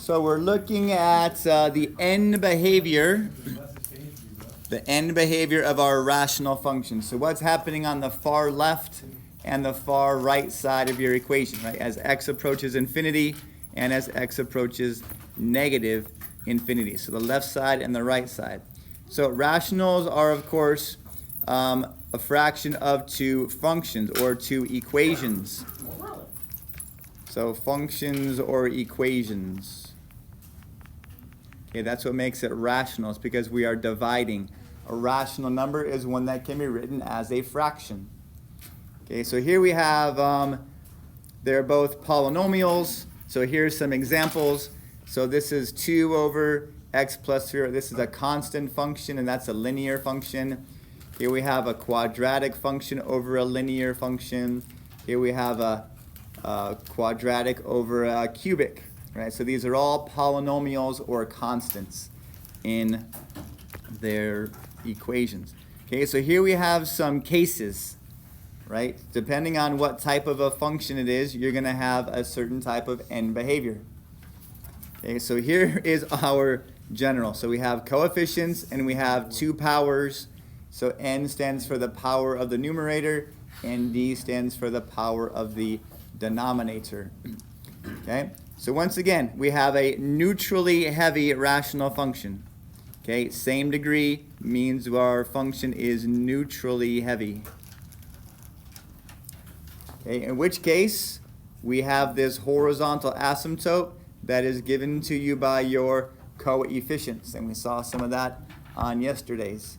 So we're looking at the end behavior of our rational function. So what's happening on the far left and the far right side of your equation, right? As x approaches infinity and as x approaches negative infinity. So the left side and the right side. So rationals are, of course, a fraction of two functions or two equations. So functions or equations. Okay, that's what makes it rational. It's because we are dividing. A rational number is one that can be written as a fraction. Okay, so here we have, they're both polynomials. So here's some examples. So this is 2 over x plus 0. This is a constant function, and that's a linear function. Here we have a quadratic function over a linear function. Here we have a quadratic over a cubic, right? So these are all polynomials or constants in their equations. Okay, so here we have some cases, right? Depending on what type of a function it is, you're going to have a certain type of end behavior. Okay, so here is our general. So we have coefficients and we have two powers. So n stands for the power of the numerator and d stands for the power of the denominator. Okay, so once again, we have a neutrally heavy rational function. Okay, same degree means our function is neutrally heavy. Okay, in which case, we have this horizontal asymptote that is given to you by your coefficients, and we saw some of that on yesterday's.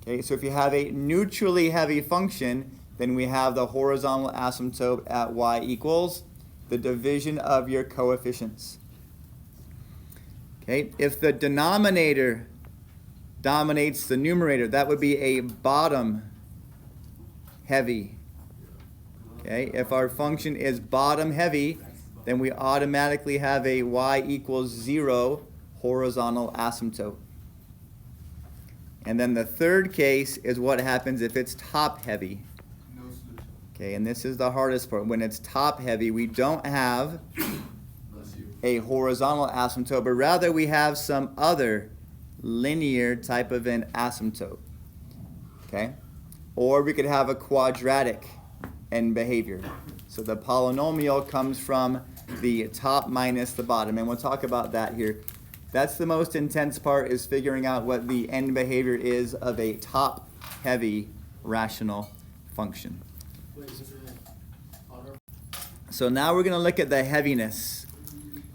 Okay, so if you have a neutrally heavy function, then we have the horizontal asymptote at y equals the division of your coefficients. Okay, if the denominator dominates the numerator, that would be a bottom heavy. Okay, if our function is bottom heavy, then we automatically have a y equals 0 horizontal asymptote. And then the third case is what happens if it's top heavy. Okay, and this is the hardest part. When it's top heavy, we don't have a horizontal asymptote, but rather we have some other linear type of an asymptote. Okay? Or we could have a quadratic end behavior. So the polynomial comes from the top minus the bottom, and we'll talk about that here. That's the most intense part, is figuring out what the end behavior is of a top heavy rational function. So now we're going to look at the heaviness.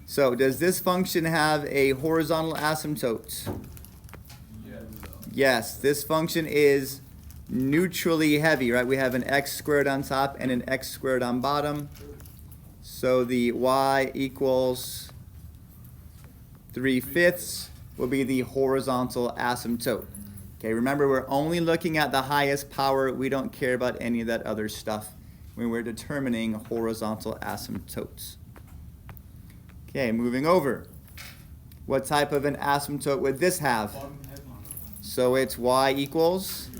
So does this function have a horizontal asymptote? Yes, this function is neutrally heavy, right? We have an x squared on top and an x squared on bottom. So the y equals 3/5 will be the horizontal asymptote. Okay, remember, we're only looking at the highest power. We don't care about any of that other stuff when we're determining horizontal asymptotes. Okay, moving over. What type of an asymptote would this have? So it's y equals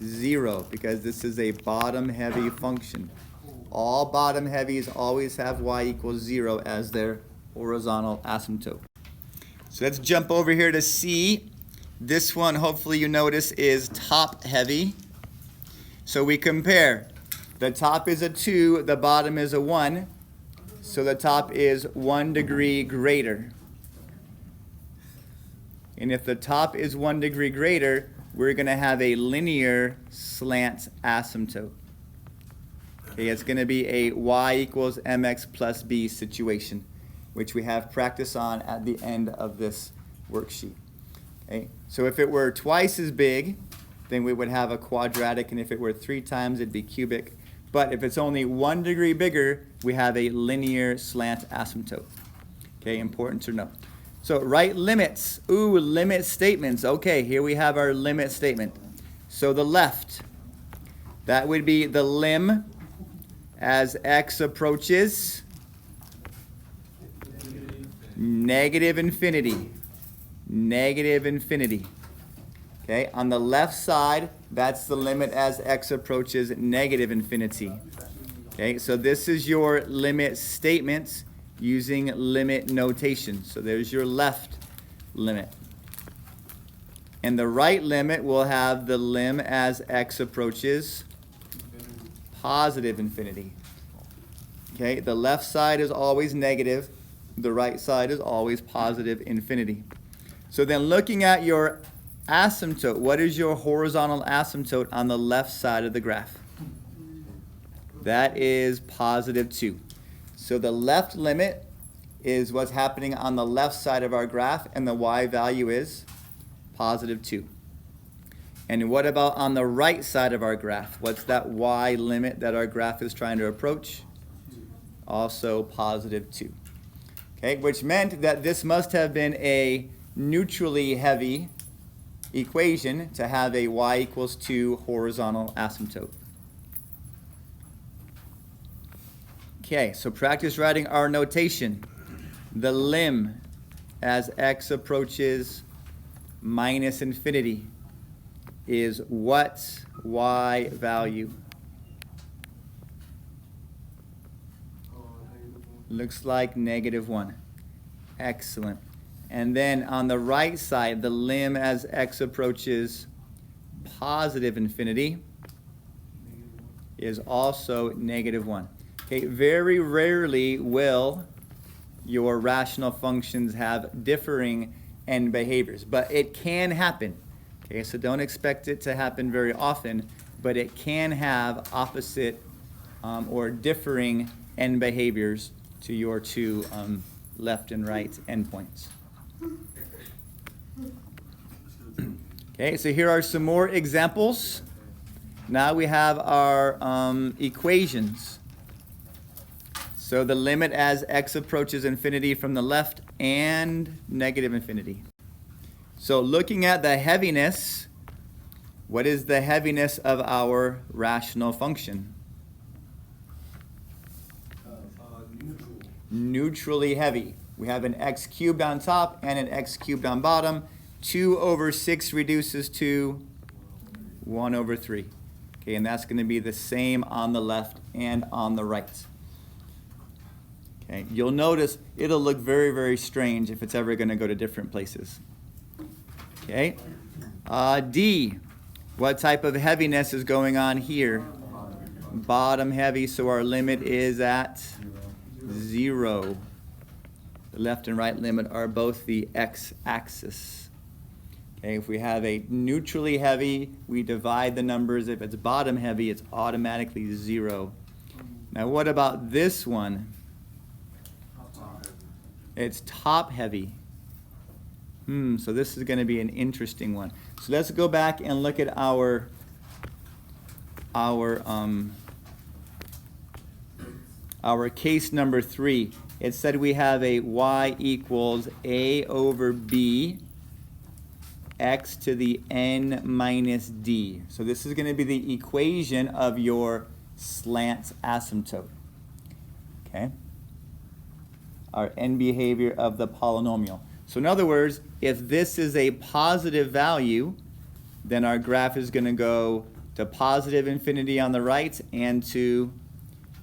0, because this is a bottom-heavy function. All bottom heavies always have y equals 0 as their horizontal asymptote. So let's jump over here to C. This one, hopefully you notice, is top heavy. So we compare. The top is a 2, the bottom is a 1. So the top is 1 degree greater. And if the top is 1 degree greater, we're going to have a linear slant asymptote. Okay, it's going to be a y equals mx plus b situation, which we have practice on at the end of this worksheet. Okay, so if it were twice as big, then we would have a quadratic, and if it were 3 times, it'd be cubic. But if it's only 1 degree bigger, we have a linear slant asymptote. Okay, important to know. So write limits. Ooh, limit statements. Okay, here we have our limit statement. So the left, that would be the lim as x approaches negative infinity. Negative infinity. Okay, on the left side, that's the limit as x approaches negative infinity. Okay, so this is your limit statement. using limit notation. So there's your left limit. And the right limit will have the lim as x approaches positive infinity. Okay, the left side is always negative. The right side is always positive infinity. So then looking at your asymptote, what is your horizontal asymptote on the left side of the graph? That is positive 2. So the left limit is what's happening on the left side of our graph, and the y value is positive 2. And what about on the right side of our graph? What's that y limit that our graph is trying to approach? Also positive 2. Okay, which meant that this must have been a neutrally heavy equation to have a y equals 2 horizontal asymptote. Okay, so practice writing our notation. The lim as x approaches minus infinity is what y value? Looks like -1. Excellent. And then on the right side, the lim as x approaches positive infinity is also -1. Okay, very rarely will your rational functions have differing end behaviors, but it can happen. Okay, so don't expect it to happen very often, but it can have opposite or differing end behaviors to your two left and right endpoints. Okay, so here are some more examples. Now we have our equations. So the limit as x approaches infinity from the left and negative infinity. So looking at the heaviness, what is the heaviness of our rational function? Neutrally heavy. We have an x cubed on top and an x cubed on bottom. 2 over 6 reduces to 1 over 3. Okay, and that's going to be the same on the left and on the right. Okay, you'll notice it'll look very, very strange if it's ever going to go to different places. Okay, D. What type of heaviness is going on here? Bottom heavy, so our limit is at 0. The left and right limit are both the x-axis. Okay, if we have a neutrally heavy, we divide the numbers. If it's bottom heavy, it's automatically 0. Now what about this one? It's top heavy. So this is going to be an interesting one. So let's go back and look at our case number 3. It said we have a y equals a over b x to the n minus d. So this is going to be the equation of your slant asymptote. Okay? Our end behavior of the polynomial. So in other words, if this is a positive value, then our graph is going to go to positive infinity on the right and to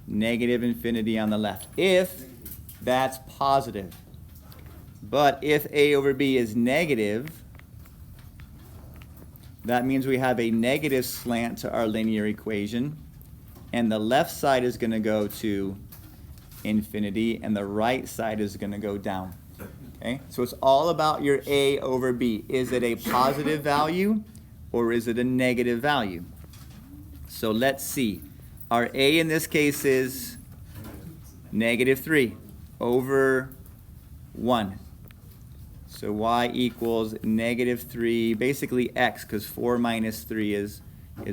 negative infinity on the left, if that's positive. But if a over b is negative, that means we have a negative slant to our linear equation, and the left side is going to go to infinity, and the right side is going to go down. Okay? So it's all about your a over b. Is it a positive value or is it a negative value? So let's see. Our a in this case is -3 over 1. So y equals -3, basically x, because 4 minus 3 is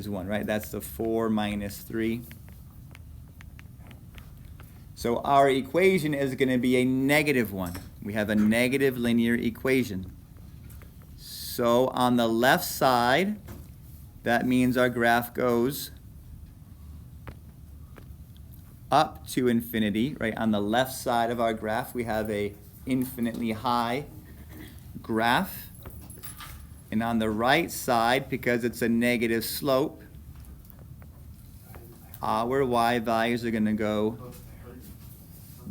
1, right? That's the 4 minus 3. So our equation is going to be a -1. We have a negative linear equation. So on the left side, that means our graph goes up to infinity, right? On the left side of our graph, we have a infinitely high graph. And on the right side, because it's a negative slope, our y values are going to go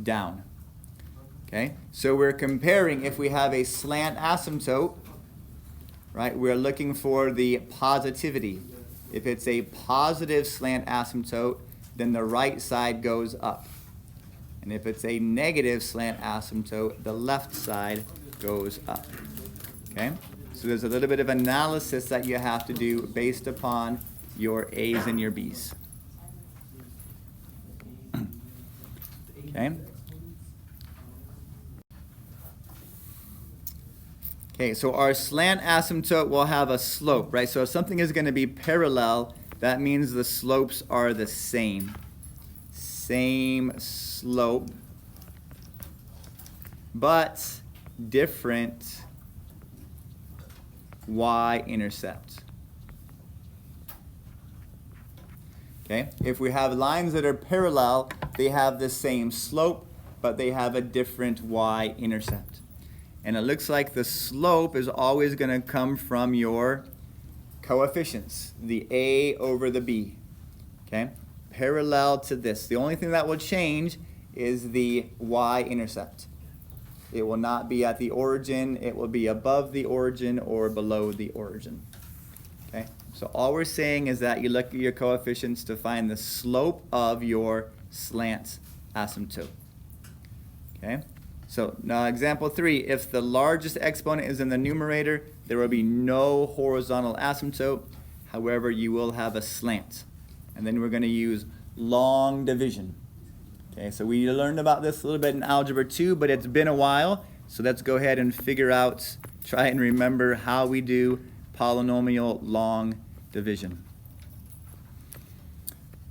down. Okay, so we're comparing if we have a slant asymptote, right? We're looking for the positivity. If it's a positive slant asymptote, then the right side goes up. And if it's a negative slant asymptote, the left side goes up. Okay? So there's a little bit of analysis that you have to do based upon your A's and your B's. Okay? Okay, so our slant asymptote will have a slope, right? So if something is going to be parallel, that means the slopes are the same. Same slope, but different y-intercept. Okay, if we have lines that are parallel, they have the same slope, but they have a different y-intercept. And it looks like the slope is always going to come from your coefficients, the A over the B. Okay, parallel to this. The only thing that will change is the y-intercept. It will not be at the origin, it will be above the origin or below the origin. Okay, so all we're saying is that you look at your coefficients to find the slope of your slant asymptote. Okay, so now example 3, if the largest exponent is in the numerator, there will be no horizontal asymptote. However, you will have a slant. And then we're going to use long division. Okay, so we learned about this a little bit in Algebra 2, but it's been a while. So let's go ahead and figure out, try and remember how we do polynomial long division.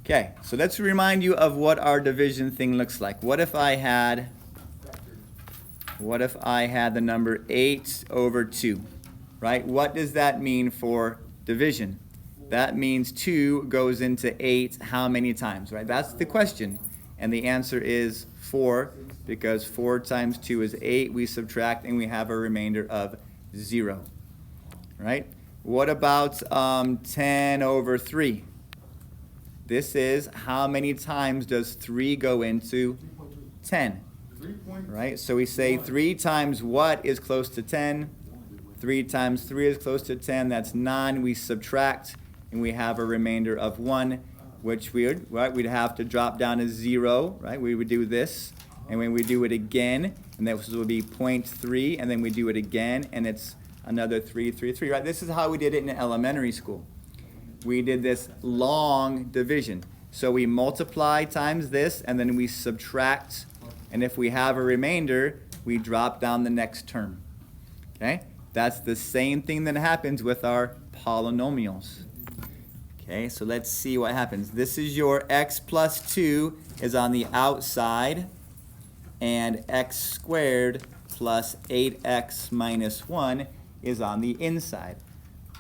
Okay, so let's remind you of what our division thing looks like. What if I had the number 8 over 2, right? What does that mean for division? That means 2 goes into 8 how many times, right? That's the question. And the answer is 4, because 4 times 2 is 8. We subtract and we have a remainder of 0, right? What about 10 over 3? This is how many times does 3 go into 10? Right? So we say 3 times what is close to 10? 3 times 3 is close to 10. That's 9. We subtract and we have a remainder of 1, which we'd have to drop down to 0, right? We would do this, and when we do it again, and this will be 0.3, and then we do it again, and it's another 3, 3, 3, right? This is how we did it in elementary school. We did this long division. So we multiply times this, and then we subtract, and if we have a remainder, we drop down the next term. Okay? That's the same thing that happens with our polynomials. Okay, so let's see what happens. This is your x plus 2 is on the outside, and x squared plus 8x minus 1 is on the inside.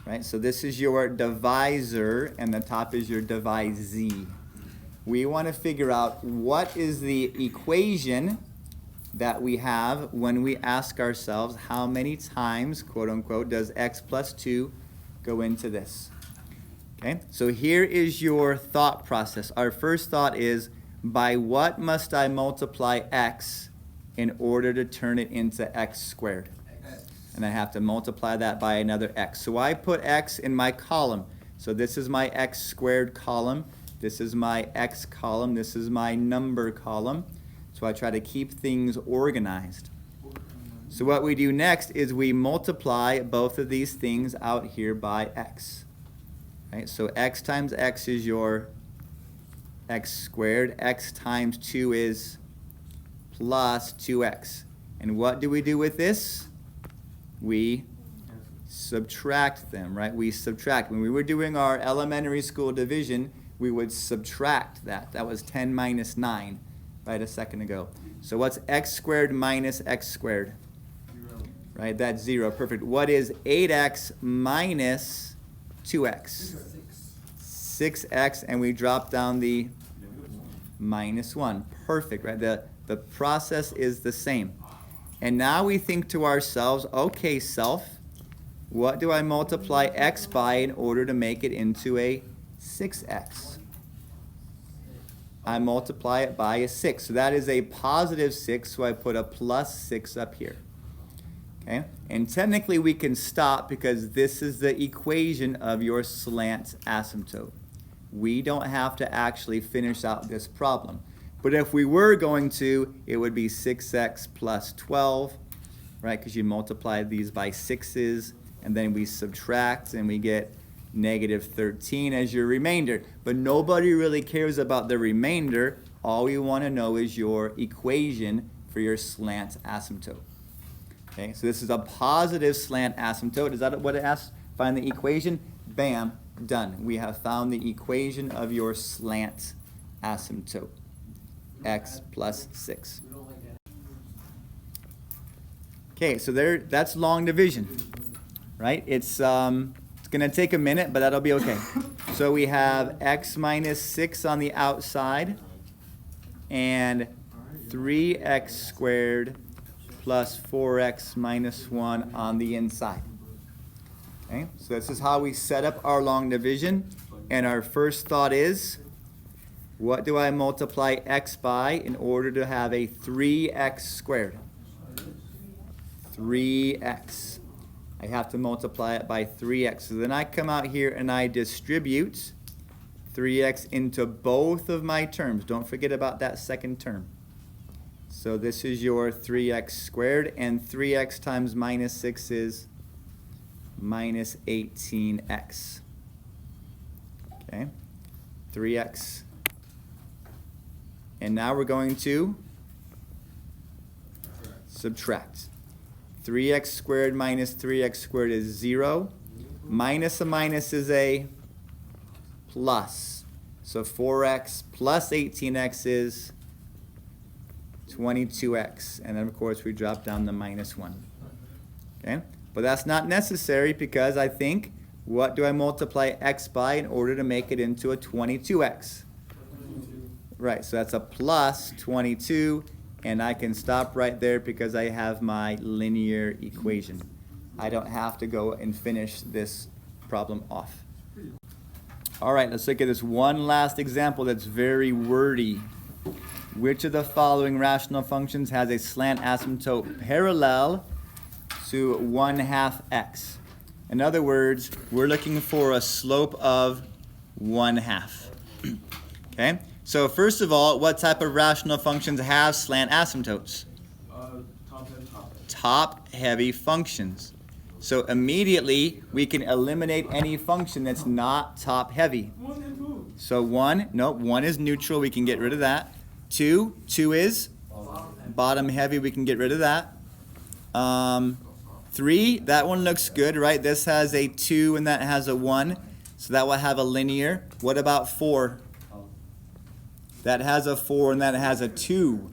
Right? So this is your divisor, and the top is your divisee. We want to figure out what is the equation that we have when we ask ourselves how many times, quote unquote, does x plus 2 go into this. Okay, so here is your thought process. Our first thought is, by what must I multiply x in order to turn it into x squared? And I have to multiply that by another x. So I put x in my column. So this is my x squared column. This is my x column. This is my number column. So I try to keep things organized. So what we do next is we multiply both of these things out here by x. Right? So x times x is your x squared. X times 2 is plus 2x. And what do we do with this? We subtract them, right? We subtract. When we were doing our elementary school division, we would subtract that. That was 10 minus 9, right, a second ago. So what's x squared minus x squared? 0. Right, that's 0. Perfect. What is 8x minus 2x? 6x, and we drop down the minus 1. Perfect, right? The process is the same. And now we think to ourselves, okay, self, what do I multiply x by in order to make it into a 6x? I multiply it by a 6. So that is a positive 6, so I put a plus 6 up here. Okay? And technically we can stop because this is the equation of your slant asymptote. We don't have to actually finish out this problem. But if we were going to, it would be 6x plus 12, right? Because you multiply these by 6's, and then we subtract, and we get negative 13 as your remainder. But nobody really cares about the remainder. All we want to know is your equation for your slant asymptote. Okay, so this is a positive slant asymptote. Is that what it asks? Find the equation. Bam, done. We have found the equation of your slant asymptote. X plus 6. Okay, so that's long division, right? It's going to take a minute, but that'll be okay. So we have x minus 6 on the outside and 3x squared plus 4x minus 1 on the inside. Okay, so this is how we set up our long division. And our first thought is, what do I multiply x by in order to have a 3x squared? 3x. I have to multiply it by 3x. So then I come out here and I distribute 3x into both of my terms. Don't forget about that second term. So this is your 3x squared, and 3x times minus 6 is minus 18x. Okay, 3x. And now we're going to subtract. 3x squared minus 3x squared is 0. Minus a minus is a plus. So 4x plus 18x is 22x. And then, of course, we drop down the minus 1. Okay? But that's not necessary because I think, what do I multiply x by in order to make it into a 22x? Right, so that's a plus 22, and I can stop right there because I have my linear equation. I don't have to go and finish this problem off. All right, let's look at this one last example that's very wordy. Which of the following rational functions has a slant asymptote parallel to 1/2 x? In other words, we're looking for a slope of 1/2. Okay? So first of all, what type of rational functions have slant asymptotes? Top-heavy functions. So immediately, we can eliminate any function that's not top-heavy. So 1 is neutral, we can get rid of that. 2 is bottom-heavy, we can get rid of that. 3, that one looks good, right? This has a 2 and that has a 1, so that will have a linear. What about 4? That has a 4 and that has a 2.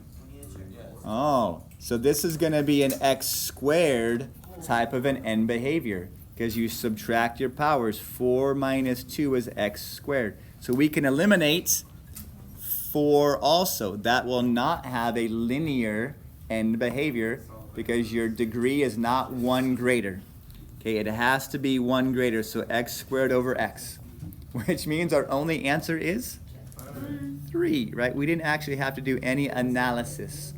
Oh, so this is going to be an x squared type of an end behavior because you subtract your powers. 4 minus 2 is x squared. So we can eliminate 4 also. That will not have a linear end behavior because your degree is not 1 greater. Okay, it has to be 1 greater, so x squared over x, which means our only answer is 3, right? We didn't actually have to do any analysis.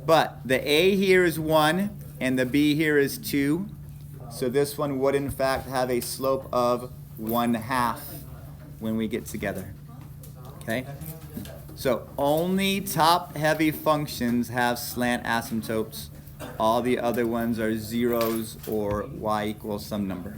But the a here is 1 and the b here is 2. So this one would in fact have a slope of 1/2 when we get together. Okay? So only top-heavy functions have slant asymptotes. All the other ones are zeros or y equals some number.